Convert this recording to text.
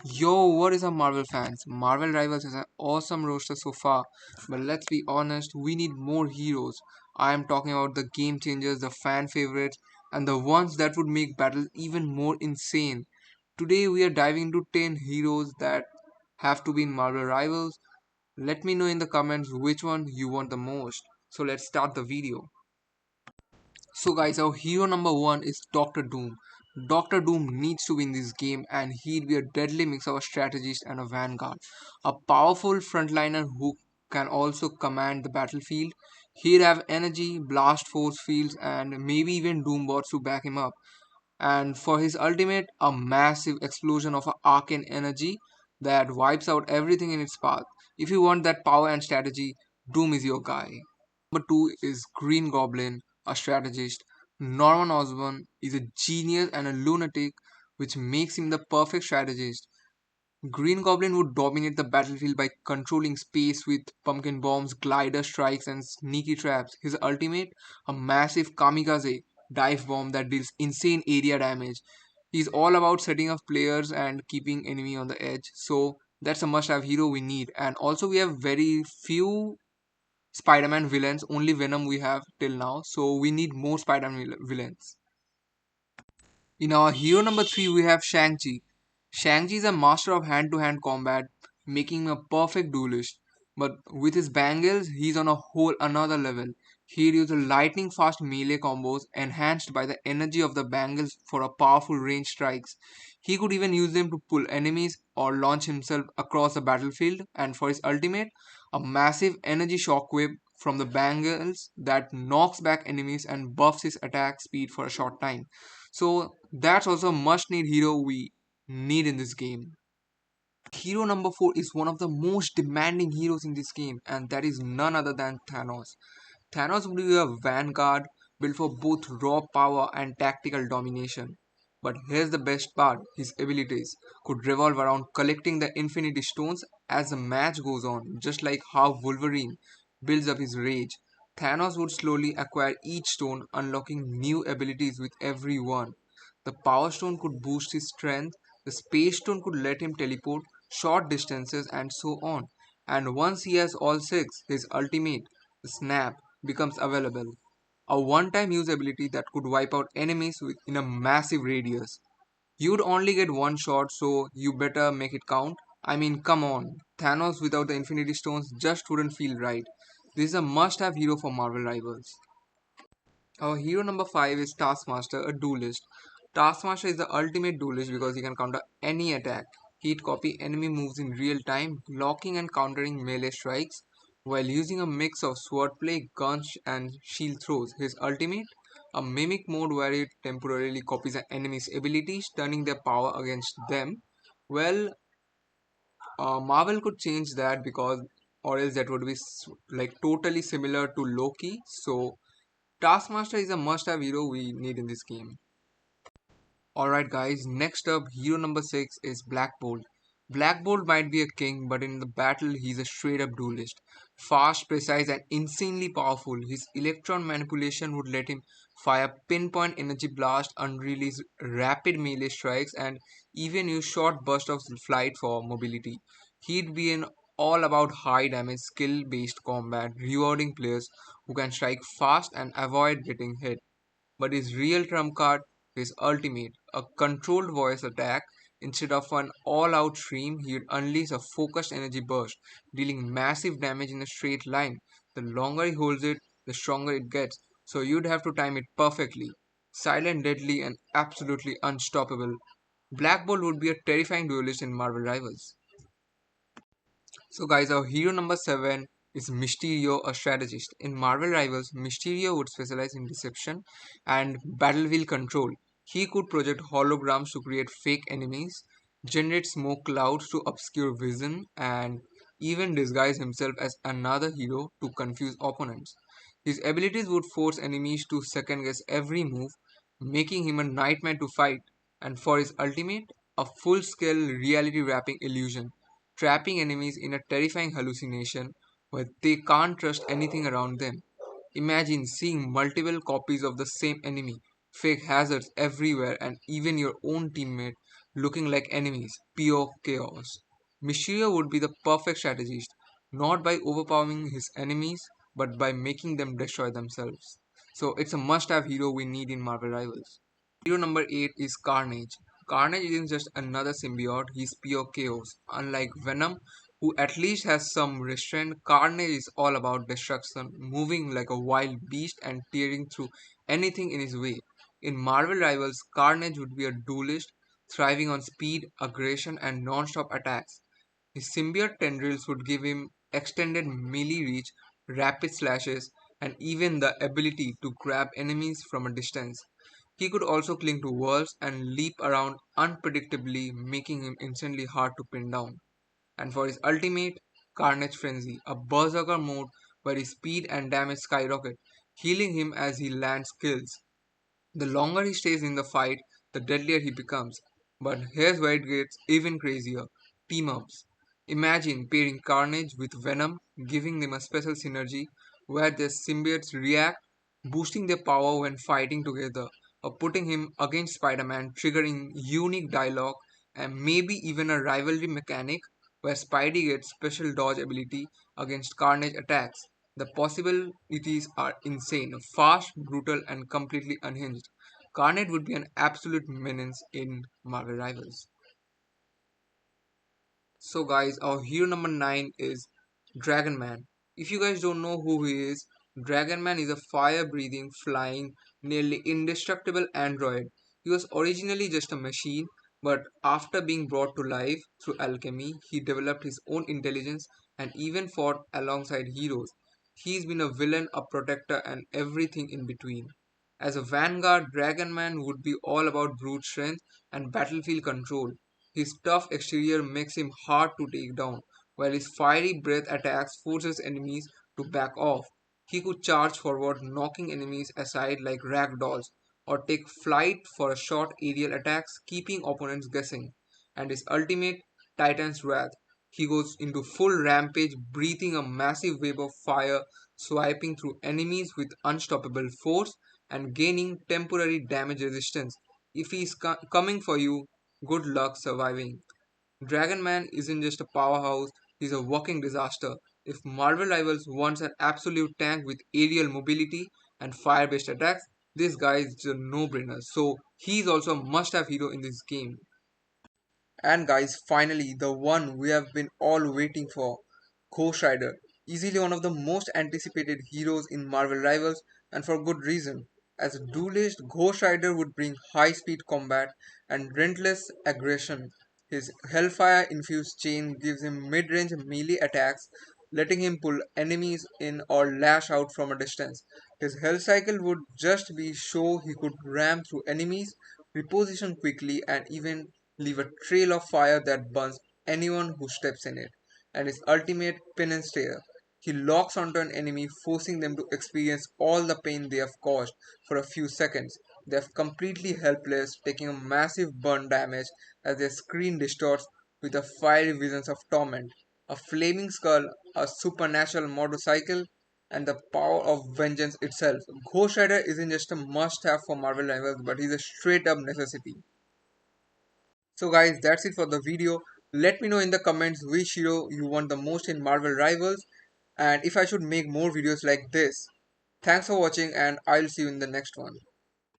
Yo, what is up, Marvel fans? Marvel Rivals is an awesome roster so far, but let's be honest, we need more heroes. I am talking about the game changers, the fan favorites, and the ones that would make battles even more insane. Today, we are diving into 10 heroes that have to be in Marvel Rivals. Let me know in the comments which one you want the most. So, let's start the video. So guys, our hero number one is Doctor Doom. Doctor Doom needs to win this game and he'd be a deadly mix of a strategist and a vanguard. A powerful frontliner who can also command the battlefield. He'd have energy, blast force fields and maybe even Doombots to back him up. And for his ultimate, a massive explosion of arcane energy that wipes out everything in its path. If you want that power and strategy, Doom is your guy. Number two is Green Goblin, a strategist. Norman Osborn is a genius and a lunatic, which makes him the perfect strategist. Green Goblin would dominate the battlefield by controlling space with pumpkin bombs, glider strikes, and sneaky traps. His ultimate, a massive kamikaze dive bomb that deals insane area damage. He's all about setting up players and keeping enemy on the edge. So that's a must-have hero we need. And also we have very few Spider-Man villains, only Venom we have till now, so we need more Spider-Man villains. In our hero number 3 we have Shang-Chi. Shang-Chi is a master of hand-to-hand combat, making him a perfect duelist. But with his bangles, he's on a whole another level. He uses lightning fast melee combos enhanced by the energy of the bangles for a powerful range strikes. He could even use them to pull enemies or launch himself across the battlefield, and for his ultimate, a massive energy shockwave from the bangles that knocks back enemies and buffs his attack speed for a short time. So that's also a must need hero we need in this game. Hero number 4 is one of the most demanding heroes in this game, and that is none other than Thanos. Thanos would be a vanguard built for both raw power and tactical domination. But here's the best part, his abilities could revolve around collecting the Infinity Stones as the match goes on, just like how Wolverine builds up his rage. Thanos would slowly acquire each stone, unlocking new abilities with every one. The Power Stone could boost his strength, the Space Stone could let him teleport short distances, and so on. And once he has all six, his ultimate, the Snap, becomes available. A one-time use ability that could wipe out enemies in a massive radius. You'd only get one shot, so you better make it count. I mean, come on. Thanos without the Infinity Stones just wouldn't feel right. This is a must-have hero for Marvel Rivals. Our hero number 5 is Taskmaster, a duelist. Taskmaster is the ultimate duelist because he can counter any attack. He'd copy enemy moves in real time, blocking and countering melee strikes, while using a mix of swordplay, guns, and shield throws. His ultimate, a mimic mode where it temporarily copies an enemy's abilities, turning their power against them. Well, Marvel could change that because, or else that would be like totally similar to Loki. So Taskmaster is a must-have hero we need in this game. Alright guys, next up, hero number 6 is Black Bolt. Black Bolt might be a king, but in the battle he's a straight up duelist. Fast, precise and insanely powerful. His electron manipulation would let him fire pinpoint energy blast, unrelease rapid melee strikes and even use short bursts of flight for mobility. He'd be an all about high damage skill based combat, rewarding players who can strike fast and avoid getting hit. But his real trump card is ultimate, a controlled voice attack. Instead of an all-out stream, he'd unleash a focused energy burst, dealing massive damage in a straight line. The longer he holds it, the stronger it gets, so you'd have to time it perfectly. Silent, deadly, and absolutely unstoppable. Black Bolt would be a terrifying duelist in Marvel Rivals. So guys, our hero number 7 is Mysterio, a strategist. In Marvel Rivals, Mysterio would specialize in deception and battlefield control. He could project holograms to create fake enemies, generate smoke clouds to obscure vision, and even disguise himself as another hero to confuse opponents. His abilities would force enemies to second guess every move, making him a nightmare to fight. And for his ultimate, a full scale reality wrapping illusion, trapping enemies in a terrifying hallucination where they can't trust anything around them. Imagine seeing multiple copies of the same enemy, fake hazards everywhere, and even your own teammate looking like enemies, pure chaos. Mysterio would be the perfect strategist, not by overpowering his enemies, but by making them destroy themselves. So it's a must-have hero we need in Marvel Rivals. Hero number 8 is Carnage. Carnage isn't just another symbiote, he's pure chaos. Unlike Venom, who at least has some restraint, Carnage is all about destruction, moving like a wild beast and tearing through anything in his way. In Marvel Rivals, Carnage would be a duelist, thriving on speed, aggression, and non-stop attacks. His symbiote tendrils would give him extended melee reach, rapid slashes, and even the ability to grab enemies from a distance. He could also cling to walls and leap around unpredictably, making him instantly hard to pin down. And for his ultimate, Carnage Frenzy, a berserker mode where his speed and damage skyrocket, healing him as he lands kills. The longer he stays in the fight, the deadlier he becomes. But here's where it gets even crazier: team ups. Imagine pairing Carnage with Venom, giving them a special synergy where their symbiotes react, boosting their power when fighting together, or putting him against Spider Man, triggering unique dialogue and maybe even a rivalry mechanic where Spidey gets special dodge ability against Carnage attacks. The possibilities are insane, fast, brutal, and completely unhinged. Carnage would be an absolute menace in Marvel Rivals. So, guys, our hero number 9 is Dragon Man. If you guys don't know who he is, Dragon Man is a fire breathing, flying, nearly indestructible android. He was originally just a machine, but after being brought to life through alchemy, he developed his own intelligence and even fought alongside heroes. He's been a villain, a protector, and everything in between. As a vanguard, Dragon Man would be all about brute strength and battlefield control. His tough exterior makes him hard to take down, while his fiery breath attacks forces enemies to back off. He could charge forward, knocking enemies aside like rag dolls, or take flight for a short aerial attacks, keeping opponents guessing. And his ultimate, Titan's Wrath. He goes into full rampage, breathing a massive wave of fire, swiping through enemies with unstoppable force and gaining temporary damage resistance. If he is coming for you, good luck surviving. Dragon Man isn't just a powerhouse, he's a walking disaster. If Marvel Rivals wants an absolute tank with aerial mobility and fire based attacks, this guy is a no brainer. So he's also a must have hero in this game. And guys, finally, the one we have been all waiting for, Ghost Rider. Easily one of the most anticipated heroes in Marvel Rivals, and for good reason. As a duelist, Ghost Rider would bring high speed combat and relentless aggression. His Hellfire infused chain gives him mid range melee attacks, letting him pull enemies in or lash out from a distance. His Hell Cycle would just be show he could ram through enemies, reposition quickly, and even leave a trail of fire that burns anyone who steps in it. And his ultimate penance stare. He locks onto an enemy, forcing them to experience all the pain they have caused for a few seconds. They are completely helpless, taking a massive burn damage as their screen distorts with a fiery visions of torment. A flaming skull, a supernatural motorcycle, and the power of vengeance itself. Ghost Rider isn't just a must have for Marvel Rivals, but he's a straight up necessity. So guys, that's it for the video. Let me know in the comments which hero you want the most in Marvel Rivals and if I should make more videos like this. Thanks for watching and I'll see you in the next one.